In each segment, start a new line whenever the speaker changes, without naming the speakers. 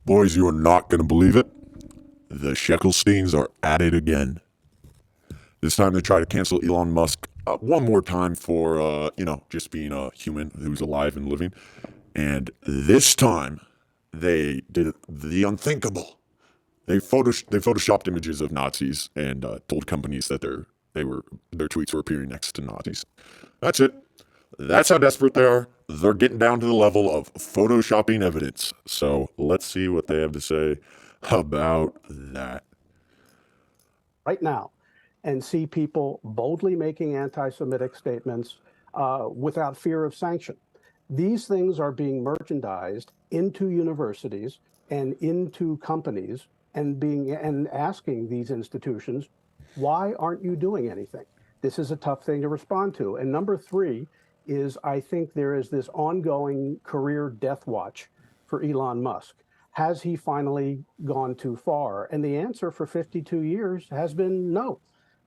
Boys, you are not going to believe it. The Sheckelsteins are at it again. This time they try to cancel Elon Musk one more time for, just being a human who's alive and living. And this time they did the unthinkable. They photoshopped images of Nazis and told companies that their tweets were appearing next to Nazis. That's it. That's how desperate they are. They're getting down to the level of photoshopping evidence. So let's see what they have to say about that.
Right now, and see people boldly making anti-Semitic statements without fear of sanction. These things are being merchandised into universities and into companies and asking these institutions, why aren't you doing anything? This is a tough thing to respond to. And number three is, I think there is this ongoing career death watch for Elon Musk. Has he finally gone too far? And the answer for 52 years has been no.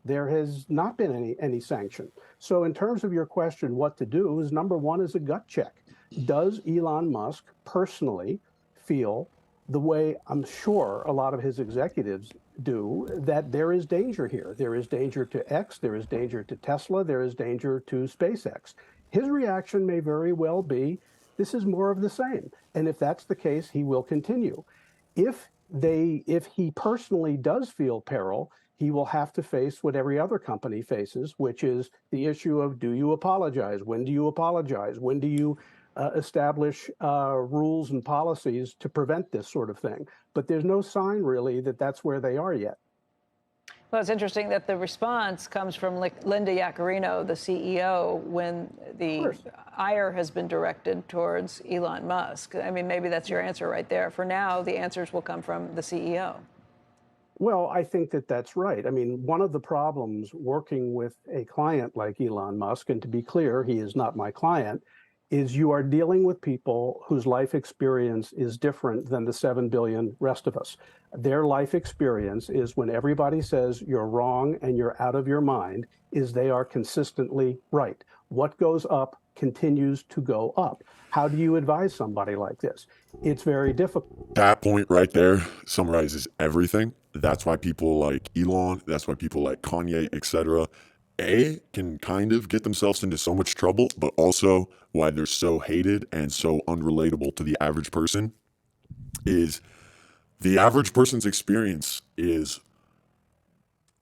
There has not been any sanction. So in terms of your question, what to do is, number one is a gut check. Does Elon Musk personally feel the way I'm sure a lot of his executives do, that there is danger here? There is danger to X, there is danger to Tesla, there is danger to SpaceX. His reaction may very well be, this is more of the same. And if that's the case, he will continue. If he personally does feel peril, he will have to face what every other company faces, which is the issue of, do you apologize? When do you apologize? When do you establish rules and policies to prevent this sort of thing? But there's no sign really that that's where they are yet.
Well, it's interesting that the response comes from Linda Yaccarino, the CEO, when the ire has been directed towards Elon Musk. I mean, maybe that's your answer right there. For now, the answers will come from the CEO.
Well, I think that that's right. I mean, one of the problems working with a client like Elon Musk, and to be clear, he is not my client, is you are dealing with people whose life experience is different than the 7 billion rest of us. Their life experience is, when everybody says you're wrong and you're out of your mind, is they are consistently right. What goes up continues to go up. How do you advise somebody like this? It's very difficult.
That point right there summarizes everything. That's why people like Elon, that's why people like Kanye, etc., can kind of get themselves into so much trouble, but also why they're so hated and so unrelatable to the average person is the average person's experience is,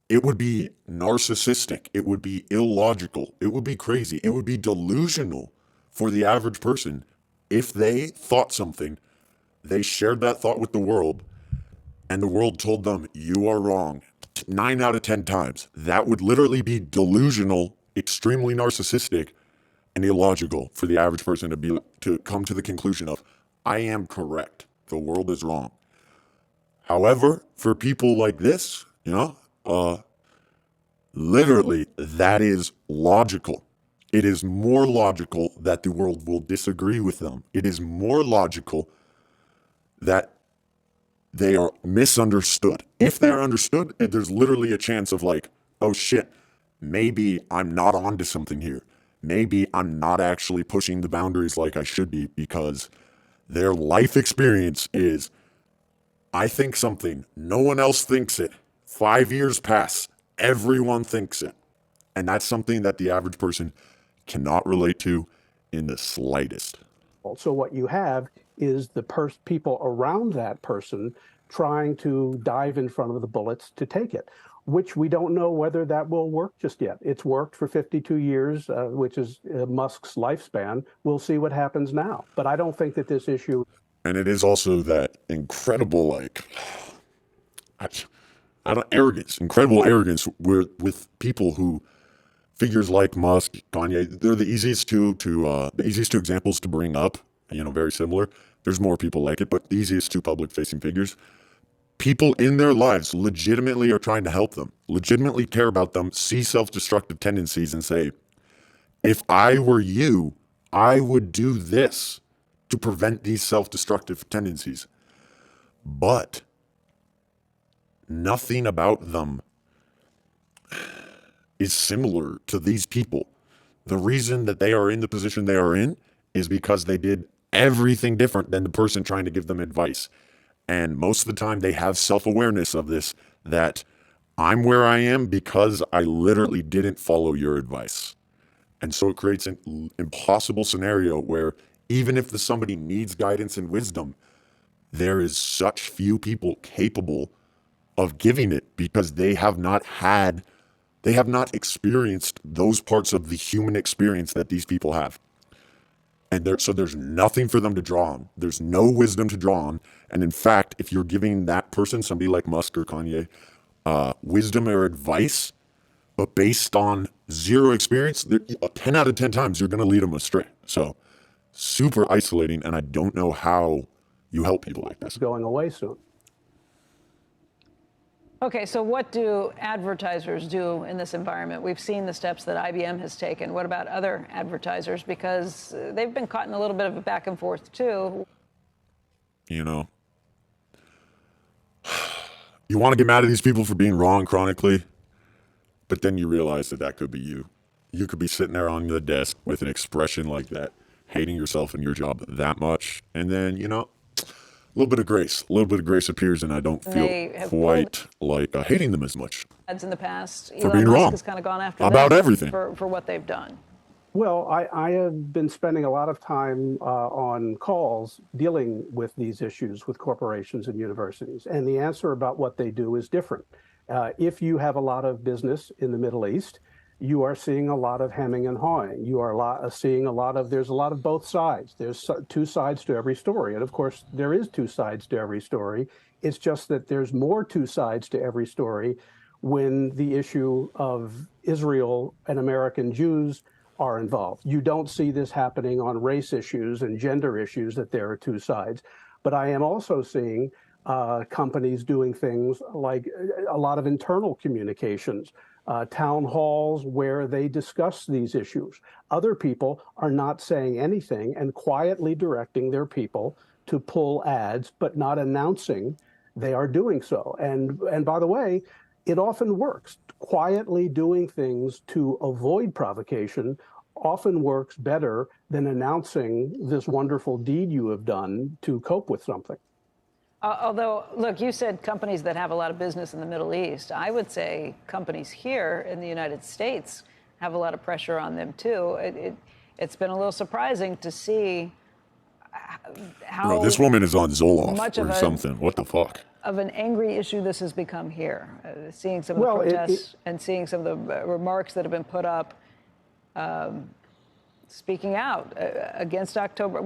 it would be narcissistic, it would be illogical, it would be crazy, it would be delusional for the average person if they thought something, they shared that thought with the world, and the world told them, you are wrong, 9 out of 10 times. That would literally be delusional, extremely narcissistic, and illogical for the average person to come to the conclusion of, I am correct, the world is wrong. However, for people like this, literally, that is logical. It is more logical that the world will disagree with them. It is more logical that they are misunderstood. If they're understood, there's literally a chance of like, oh shit, maybe I'm not onto something here. Maybe I'm not actually pushing the boundaries like I should be, because their life experience is, I think something, no one else thinks it. 5 years pass, everyone thinks it. And that's something that the average person cannot relate to in the slightest.
So what you have is the people around that person trying to dive in front of the bullets to take it, which we don't know whether that will work just yet. It's worked for 52 years, which is Musk's lifespan. We'll see what happens now. But I don't think that this issue...
And it is also that incredible, incredible arrogance with people who, figures like Musk, Kanye, they're the easiest two examples to bring up. Very similar. There's more people like it, but the easiest two public-facing figures. People in their lives legitimately are trying to help them, legitimately care about them, see self-destructive tendencies, and say, if I were you, I would do this to prevent these self-destructive tendencies. But nothing about them is similar to these people. The reason that they are in the position they are in is because they did everything different than the person trying to give them advice. And most of the time they have self-awareness of this, that I'm where I am because I literally didn't follow your advice. And so it creates an impossible scenario where even if somebody needs guidance and wisdom, there is such few people capable of giving it because they have not experienced those parts of the human experience that these people have. And so there's nothing for them to draw on. There's no wisdom to draw on. And in fact, if you're giving that person, somebody like Musk or Kanye, wisdom or advice, but based on zero experience, 10 out of 10 times you're going to lead them astray. So super isolating, and I don't know how you help people like this.
Going away soon.
Okay, so what do advertisers do in this environment? We've seen the steps that IBM has taken. What about other advertisers? Because they've been caught in a little bit of a back and forth, too.
You know, you want to get mad at these people for being wrong chronically, but then you realize that could be you. You could be sitting there on the desk with an expression like that, hating yourself and your job that much, and then, a little bit of grace appears, and I don't feel quite like hating them as much.
Ads in the past,
for being wrong,
has kind of gone after
about
them
everything
for what they've done.
Well, I have been spending a lot of time on calls dealing with these issues with corporations and universities, and the answer about what they do is different. If you have a lot of business in the Middle East, you are seeing a lot of hemming and hawing. You are seeing there's a lot of both sides. There's two sides to every story. And of course, there is two sides to every story. It's just that there's more two sides to every story when the issue of Israel and American Jews are involved. You don't see this happening on race issues and gender issues, that there are two sides. But I am also seeing companies doing things like a lot of internal communications, town halls where they discuss these issues. Other people are not saying anything and quietly directing their people to pull ads, but not announcing they are doing so. And by the way, it often works. Quietly doing things to avoid provocation often works better than announcing this wonderful deed you have done to cope with something.
Although, look, you said companies that have a lot of business in the Middle East. I would say companies here in the United States have a lot of pressure on them, too. It's been a little surprising to see how...
Bro, this woman is on Zoloft or something. What the fuck?
Of an angry issue this has become here. Seeing some of the protests and seeing some of the remarks that have been put up, speaking out against October...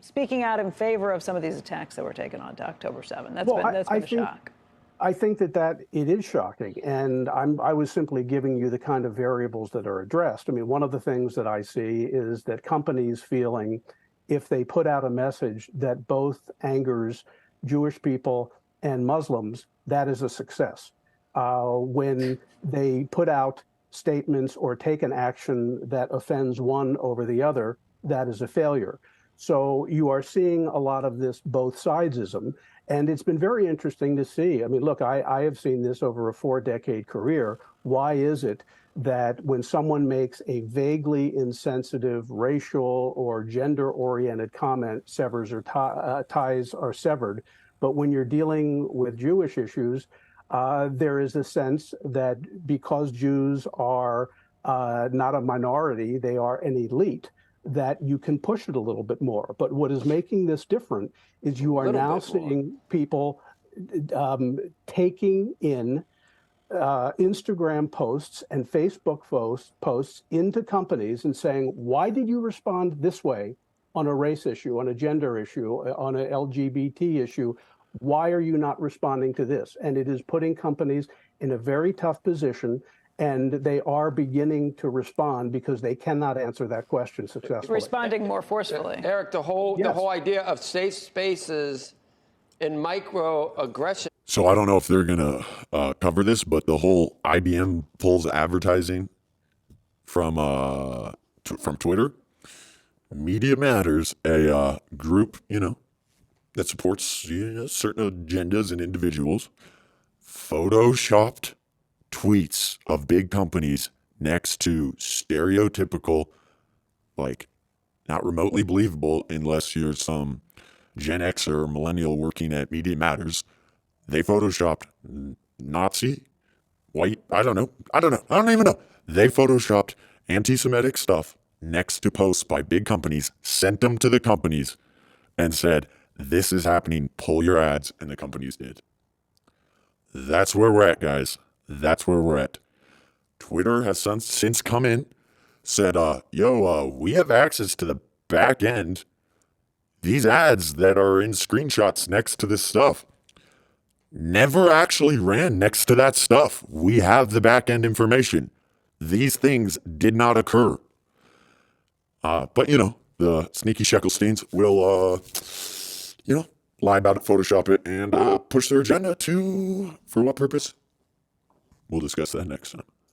speaking out in favor of some of these attacks that were taken on to October 7. That's been a shock.
I think that it is shocking, and I was simply giving you the kind of variables that are addressed. I mean, one of the things that I see is that companies feeling if they put out a message that both angers Jewish people and Muslims, that is a success. When they put out statements or take an action that offends one over the other, that is a failure. So you are seeing a lot of this both sidesism, and it's been very interesting to see. I mean, look, I have seen this over a 4-decade career. Why is it that when someone makes a vaguely insensitive racial or gender-oriented comment, ties are severed, but when you're dealing with Jewish issues, there is a sense that because Jews are not a minority, they are an elite, that you can push it a little bit more. But what is making this different is you are now seeing people taking in Instagram posts and Facebook posts into companies and saying, why did you respond this way on a race issue, on a gender issue, on an LGBT issue? Why are you not responding to this? And it is putting companies in a very tough position, and they are beginning to respond because they cannot answer that question successfully.
Responding more forcefully.
Eric, the whole idea of safe spaces and microaggression.
So I don't know if they're going to cover this, but the whole IBM pulls advertising from Twitter. Media Matters, a group, that supports certain agendas and individuals, photoshopped tweets of big companies next to stereotypical, like not remotely believable unless you're some Gen X or millennial working at Media Matters, they photoshopped Nazi, white, I don't even know. They photoshopped anti-Semitic stuff next to posts by big companies, sent them to the companies, and said, this is happening, pull your ads, and the companies did. That's where we're at, guys. That's where we're at. Twitter has since come in, said, we have access to the back end. These ads that are in screenshots next to this stuff never actually ran next to that stuff. We have the back end information. These things did not occur. But, the sneaky Sheckelsteins will, lie about it, Photoshop it, and push their agenda for what purpose? We'll discuss that next time.